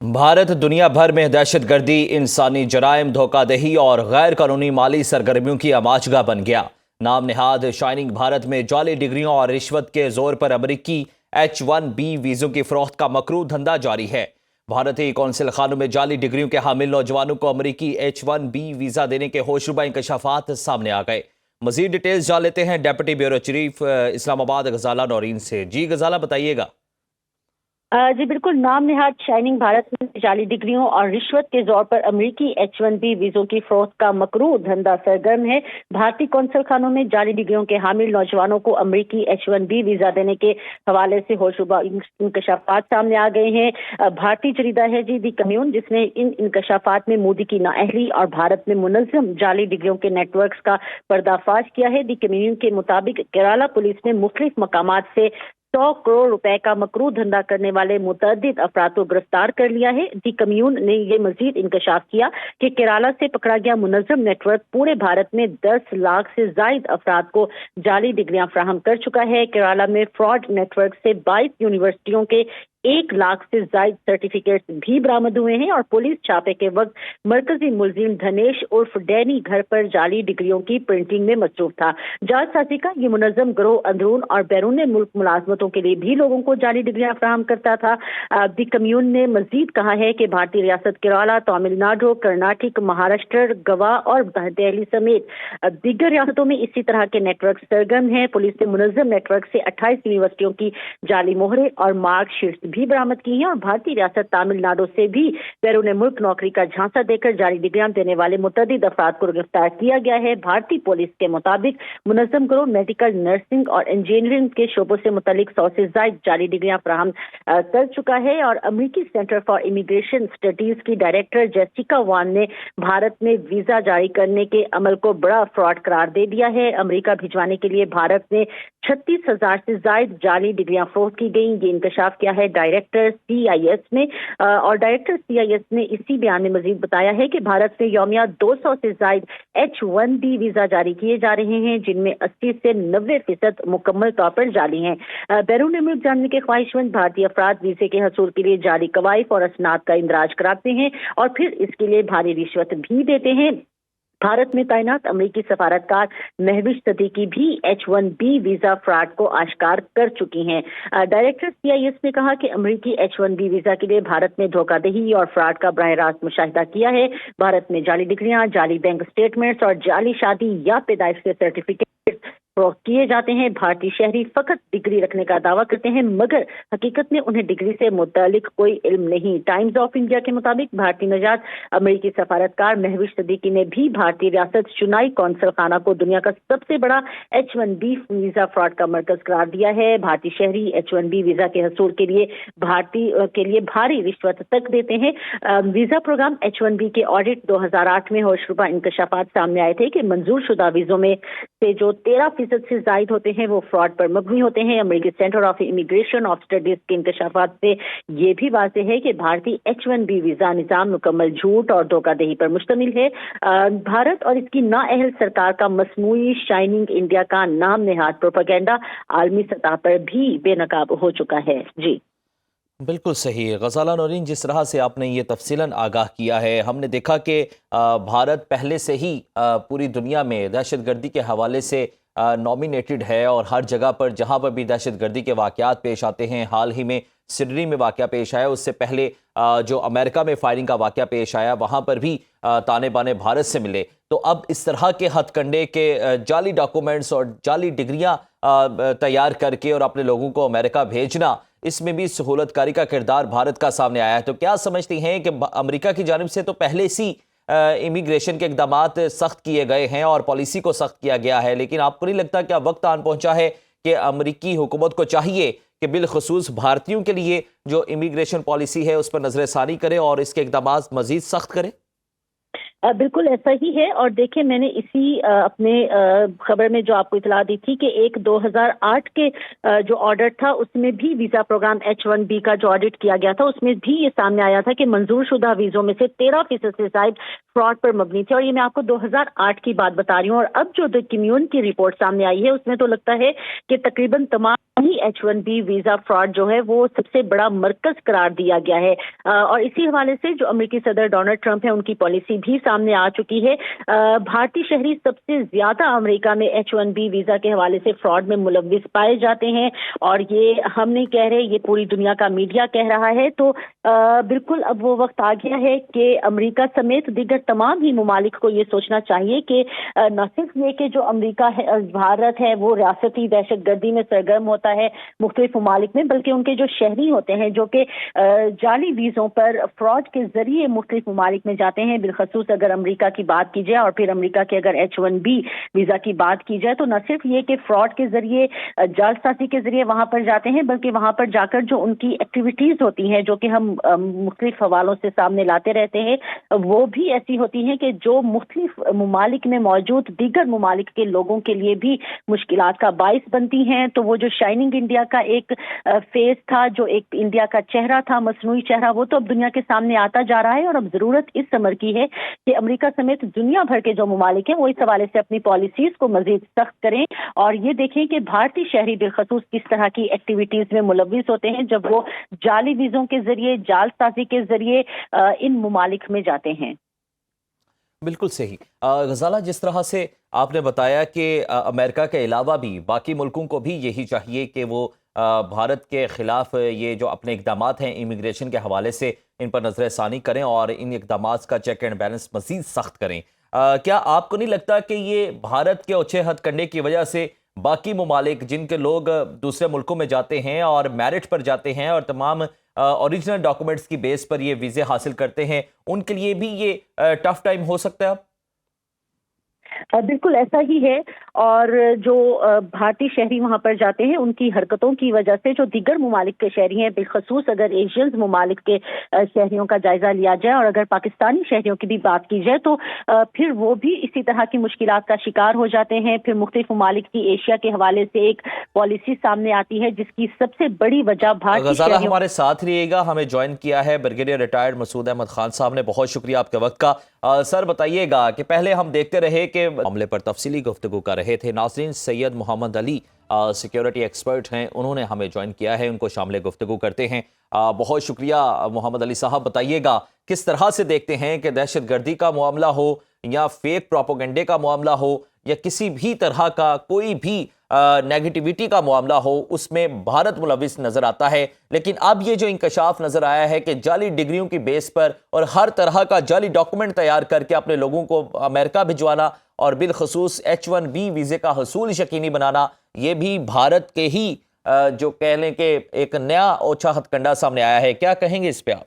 भारत दुनिया भर में दहशत गर्दी, इंसानी जराइम, धोखा दही और गैर कानूनी माली सरगर्मियों की आमाजगाह बन गया। नाम नेहाद शाइनिंग भारत में जाली डिग्रियों और रिश्वत के जोर पर अमरीकी H-1B वीजों की फरोख्त का मकरू धंधा जारी है। भारतीय कौंसिल खानों में जाली डिग्रियों के हामिल नौजवानों को अमरीकी H-1B वीजा देने के होशरुबा इंकशाफात सामने आ गए। मजीद डिटेल्स जान लेते हैं डेप्यूटी ब्यूरो चीफ इस्लामाबाद गजाला नौरीन से। जी गजाला, बताइएगा। जी बिल्कुल, नाम नेहाद शाइनिंग भारत में जाली डिग्रियों और रिश्वत के जोर पर अमरीकी H-1B वीजों की फरोख्त का मकरू धंधा सरगर्म है। भारतीय कौंसल खानों में जाली डिग्रियों के हामिल नौजवानों को अमरीकी H-1B वीजा देने के हवाले से होशरुबा इंकशाफात सामने आ गए हैं। भारतीय जरीदा है जी दी कम्यून, जिसने इन इंकशाफात में मोदी की नाअहली और भारत में मुनज़्ज़म जाली डिग्रियों के नेटवर्क का पर्दाफाश किया है। दी कम्यून के मुताबिक केरला पुलिस ने मुख्तलिफ मकामात से 100 करोड़ रुपए का मकरू धंधा करने वाले मुतअद्दिद अफराद को गिरफ्तार कर लिया है। दी कम्यून ने ये मजीद इंकशाफ किया कि केरला से पकड़ा गया मुनज़्ज़म नेटवर्क पूरे भारत में 10 लाख से जायद अफराद को जाली डिग्रियां फराहम कर चुका है। केरला में फ्रॉड नेटवर्क से 22 यूनिवर्सिटियों के 1 लाख से जायद सर्टिफिकेट्स भी बरामद हुए हैं और पुलिस छापे के वक्त मरकजी मुलजिम धनेश उर्फ डैनी घर पर जाली डिग्रियों की प्रिंटिंग में मसरूफ था। जालसाजी का ये मुनज़्ज़म गिरोह अंदरून और बैरून मुल्क मुलाजमतों के लिए भी लोगों को जाली डिग्रियां फराहम करता था। दी कम्यून ने मजीद कहा है कि भारतीय रियासत केरला, तमिलनाडु, कर्नाटक, महाराष्ट्र, गोवा और दिल्ली समेत दीगर रियासतों में इसी तरह के नेटवर्क सरगर्म हैं। पुलिस ने मुनज़्ज़म नेटवर्क से 28 यूनिवर्सिटियों की जाली मोहरें और मार्कशीट्स भी बरामद की हैं और भारतीय रियासत तमिलनाडु से भी बैरून मुल्क नौकरी का झांसा देकर जाली डिग्रियां देने वाले मुतअद्दिद अफराद को गिरफ्तार किया गया है। भारतीय पुलिस के मुताबिक मुनज़्ज़म गिरोह मेडिकल, नर्सिंग और इंजीनियरिंग के शोबों से मुतल्लिक 100 से जायद जाली डिग्रियां फराहम कर चुका है और अमरीकी सेंटर फॉर इमिग्रेशन स्टडीज की डायरेक्टर जेसिका वान ने भारत में वीजा जारी करने के अमल को बड़ा फ्रॉड करार दे दिया है। अमरीका भिजवाने के लिए भारत में 36,000 से जायद जाली डिग्रियां फरोख्त की गई। ये इंकशाफ किया है डायरेक्टर CIS ने और डायरेक्टर CIS ने इसी बयान में मजीद बताया है कि भारत में यौमिया 200 से जायद H-1B वीजा जारी किए जा रहे हैं, जिनमें 80 से 90% मुकम्मल तौर पर जाली हैं। बैरून मुल्क जाने के ख्वाहिशमंद भारतीय अफराद वीजे के हसूल के लिए जाली कवायफ और असनाद का इंदराज कराते हैं और फिर इसके लिए भारी रिश्वत भी देते हैं। भारत में तैनात अमरीकी सफारतकार महविश सदीकी भी H-1B वीजा फ्रॉड को आश्कार कर चुकी हैं। डायरेक्टर CIS ने कहा कि अमरीकी H-1B वीजा के लिए भारत में धोखाधड़ी और फ्रॉड का बराह रास्त मुशाहिदा किया है। भारत में जाली डिग्रियां, जाली बैंक स्टेटमेंट्स और जाली शादी या पैदाइश के सर्टिफिकेट फरोख्त किए जाते हैं। भारतीय शहरी फकत डिग्री रखने का दावा करते हैं, मगर हकीकत में उन्हें डिग्री से मुतालिक कोई इल्म नहीं। टाइम्स ऑफ इंडिया के मुताबिक भारतीय नजात अमरीकी सफारतकार महविश सदीकी ने भी भारतीय रियासत चुनाई कौंसल खाना को दुनिया का सबसे बड़ा H-1B वीजा फ्रॉड का मरकज करार दिया है। भारतीय शहरी H-1B वीजा के हसूल के लिए भारी रिश्वत तक देते हैं। वीजा प्रोग्राम H-1B के ऑडिट 2008 में होशरुबा इंकशाफात सामने आए थे कि मंजूर शुदा वीजों में से जो 13% से जायद होते हैं वो फ्रॉड पर मबनी होते हैं। अमेरिकी centre of immigration of studies के इंकशाफात से ये भी वाज़ेह है कि भारतीय H-1B वीजा निज़ाम मुकम्मल झूठ और धोखाधड़ी पर मुश्तमिल है। भारत और इसकी नाअहल सरकार का मसनूई शाइनिंग इंडिया का नाम नेहाद प्रोपेगेंडा आलमी सतह पर भी बेनकाब हो चुका है। जी बिल्कुल सही गजाला नौरीन, जिस तरह से आपने ये तफसीलन आगाह किया है, हमने देखा कि भारत पहले से ही पूरी दुनिया में दहशतगर्दी के हवाले से नॉमिनेटेड है और हर जगह पर जहाँ पर भी दहशतगर्दी के वाक़यात पेश आते हैं, हाल ही में सिडनी में वाक़या पेश आया, उससे पहले जो अमेरिका में फायरिंग का वाक़या पेश आया, वहाँ पर भी ताने बाने भारत से मिले। तो अब इस तरह के हथकंडे के जाली डॉक्यूमेंट्स और जाली डिग्रियाँ तैयार करके और अपने लोगों को अमेरिका भेजना, इसमें भी सहूलतकारी का किरदार भारत का सामने आया है। तो क्या समझती हैं कि अमेरिका की जानिब से तो पहले से इमिग्रेशन के इक़दामात सख्त किए गए हैं और पॉलिसी को सख्त किया गया है, लेकिन आपको नहीं लगता कि अब वक्त आन पहुंचा है कि अमेरिकी हुकूमत को चाहिए कि बिलखुसूस भारतीयों के लिए जो इमिग्रेशन पॉलिसी है उस पर नजरसानी करे और इसके इक़दामात मजीद सख्त करे? बिल्कुल ऐसा ही है और देखिए, मैंने इसी अपने खबर में जो आपको इतला दी थी कि एक 2008 के जो ऑर्डर था उसमें भी वीजा प्रोग्राम H-1B का जो ऑडिट किया गया था उसमें भी ये सामने आया था कि मंजूर शुदा वीजों में से 13% से जायद फ्रॉड पर मबनी थे और ये मैं आपको 2008 की बात बता रही हूँ। और अब जो द कम्यून की रिपोर्ट सामने आई है उसमें तो लगता है कि तकरीबन तमाम वही H1B वीजा फ्रॉड जो है वो सबसे बड़ा मरकज करार दिया गया है और इसी हवाले से जो अमेरिकी सदर डोनाल्ड ट्रंप है उनकी पॉलिसी भी सामने आ चुकी है। भारतीय शहरी सबसे ज्यादा अमेरिका में H1B वीजा के हवाले से फ्रॉड में मुलव्विस पाए जाते हैं और ये हम नहीं कह रहे, ये पूरी दुनिया का मीडिया कह रहा है। तो बिल्कुल अब वो वक्त आ गया है कि अमेरिका समेत दीगर तमाम ही ममालिक को ये सोचना चाहिए कि न सिर्फ ये कि जो अमेरिका है, भारत है, वो रियासती दहशतगर्दी में सरगर्म होता है मुख्तलिफ ममालिक में, बल्कि उनके जो शहरी होते हैं जो कि जाली वीज़ों पर फ्रॉड के जरिए मुख्तलिफ ममालिक में जाते हैं। बिलखसूस अगर अमेरिका की बात की जाए और फिर अमेरिका के अगर H1B वीज़ा की बात की जाए तो न सिर्फ ये कि फ्रॉड के जरिए, जालसाजी के जरिए वहां पर जाते हैं, बल्कि वहां पर जाकर जो उनकी एक्टिविटीज होती हैं जो कि हम मुख्तलिफ हवालों से सामने लाते रहते हैं, वो भी ऐसी होती हैं कि जो मुख्तलिफ ममालिक में मौजूद दीगर ममालिक के लोगों के लिए भी मुश्किलात का बाइस बनती हैं। तो वो जो शाइनिंग इंडिया का एक फेस था, जो एक इंडिया का चेहरा था, मसनूई चेहरा, वो तो अब दुनिया के सामने आता जा रहा है और अब जरूरत इस अमर की है कि अमेरिका समेत दुनिया भर के जो ममालिक हैं वो इस हवाले से अपनी पॉलिसीज को मजीद सख्त करें और ये देखें कि भारतीय शहरी बिलखसूस किस तरह की एक्टिविटीज में मुलव्विस होते हैं जब वो जाली वीजों के जरिए, जालसाजी के जरिए इन ममालिक में जाते हैं। बिल्कुल सही। गजाला, जिस तरह से आपने बताया कि अमेरिका के अलावा भी बाकी मुल्कों को भी यही चाहिए कि वो भारत के ख़िलाफ़ ये जो अपने इक़दामात हैं इमिग्रेशन के हवाले से इन पर नज़र-ए-षानी करें और इन इक़दामात का चेक एंड बैलेंस मज़ीद सख्त करें। क्या आपको नहीं लगता कि ये भारत के ओछे हद करने की वजह से बाकी ममालिक जिनके लोग दूसरे मुल्कों में जाते हैं और मैरिट पर जाते हैं और तमाम ओरिजिनल डॉक्यूमेंट्स की बेस पर ये वीज़े हासिल करते हैं, उनके लिए भी ये टफ टाइम हो सकता है अब? बिल्कुल ऐसा ही है और जो भारतीय शहरी वहां पर जाते हैं उनकी हरकतों की वजह से जो दीगर ममालिक के शहरी हैं, बिलखसूस अगर एशियंस ममालिक के शहरियों का जायजा लिया जाए और अगर पाकिस्तानी शहरियों की भी बात की जाए तो फिर वो भी इसी तरह की मुश्किलात का शिकार हो जाते हैं। फिर मुख्तलिफ ममालिक की एशिया के हवाले से एक पॉलिसी सामने आती है जिसकी सबसे बड़ी वजह भारतीय गजाला हमारे साथ रहिएगा। हमें ज्वाइन किया है ब्रिगेडियर रिटायर्ड मसूद अहमद खान साहब ने। बहुत शुक्रिया आपके वक्त का। सर बताइएगा कि पहले हम देखते रहे कि मामले पर तफसीली गुफ्तगू कर रहे थे नाज़रीन, सैयद मोहम्मद अली सिक्योरिटी एक्सपर्ट हैं, उन्होंने हमें ज्वाइन किया है, उनको शामिल गुफ्तगू करते हैं। बहुत शुक्रिया मोहम्मद अली साहब। बताइएगा किस तरह से देखते हैं कि दहशतगर्दी का मामला हो या फेक प्रोपोगंडे का मामला हो या किसी भी तरह का कोई भी नेगेटिविटी का मामला हो, उसमें भारत मुलविस नजर आता है। लेकिन अब ये जो इंकशाफ नजर आया है कि जाली डिग्रियों की बेस पर और हर तरह का जाली डॉक्यूमेंट तैयार करके अपने लोगों को अमेरिका भिजवाना और बिलखसूस H1B वीजे का हसूल यकीनी बनाना, ये भी भारत के ही जो कह लें कि एक नया ओछा हथकंडा सामने आया है। क्या कहेंगे इस पे आप?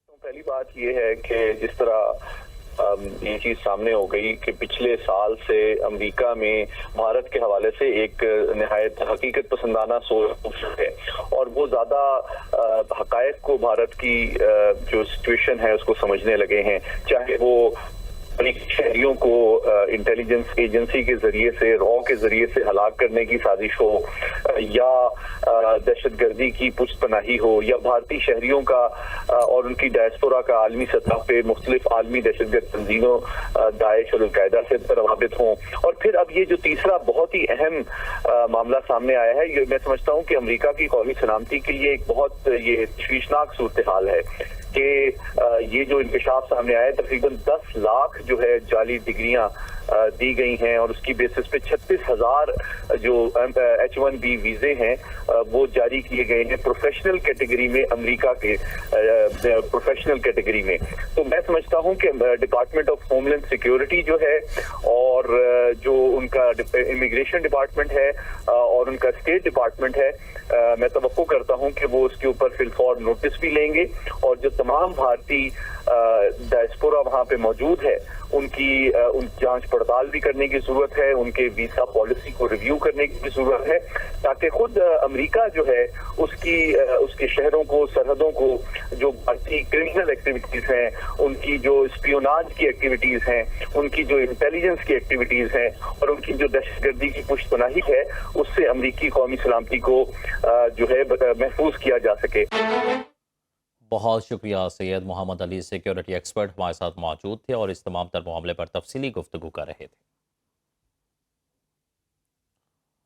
पहली बात ये है कि जिस तरह ये चीज सामने हो गई कि पिछले साल से अमेरिका में भारत के हवाले से एक निहायत हकीकत पसंदाना सोच है और वो ज्यादा हकायक को भारत की जो सिचुएशन है उसको समझने लगे हैं, चाहे वो शहरियों को इंटेलिजेंस एजेंसी के जरिए से, रॉ के जरिए से हलाक करने की साजिश हो या दहशतगर्दी की पुष्टपनाही हो या भारतीय शहरियों का और उनकी डायस्पोरा का आलमी सतह पे मुख्तलिफ आलमी दहशतगर्द तंजीमों दाइश और अलकायदा से प्रभावित हों। और फिर अब ये जो तीसरा बहुत ही अहम मामला सामने आया है, ये मैं समझता हूँ कि अमेरिका की कौमी सलामती के लिए एक बहुत ये तशवीशनाक सूरत हाल है कि ये जो इंकशाफ सामने आया है, तकरीबन 10 लाख जो है जाली डिग्रियां दी गई हैं और उसकी बेसिस पे 36,000 जो H1B वीजे हैं वो जारी किए गए हैं प्रोफेशनल कैटेगरी में, अमेरिका के प्रोफेशनल कैटेगरी में। तो मैं समझता हूं कि डिपार्टमेंट ऑफ होमलैंड सिक्योरिटी जो है और जो उनका इमिग्रेशन डिपार्टमेंट है और उनका स्टेट डिपार्टमेंट है, मैं तवक्को करता हूं कि वो उसके ऊपर फिलफौर नोटिस भी लेंगे और जो तमाम भारतीय डायस्पोरा वहां पे मौजूद है उनकी जांच पड़ताल भी करने की जरूरत है, उनके वीजा पॉलिसी को रिव्यू करने की भी जरूरत है ताकि खुद अमेरिका जो है उसके शहरों को, सरहदों को जो भारतीय क्रिमिनल एक्टिविटीज हैं, उनकी जो स्पियोनाज की एक्टिविटीज हैं, उनकी जो इंटेलिजेंस की एक्टिविटीज हैं और उनकी जो दहशतगर्दी की पुष्टपनाही है, उससे अमेरिकी कौमी सलामती को जो है महफूज किया जा सके। बहुत शुक्रिया। सैयद मोहम्मद अली सिक्योरिटी एक्सपर्ट हमारे साथ मौजूद थे और इस तमाम तर मामले पर तफसीली गुफ्तगू कर रहे थे।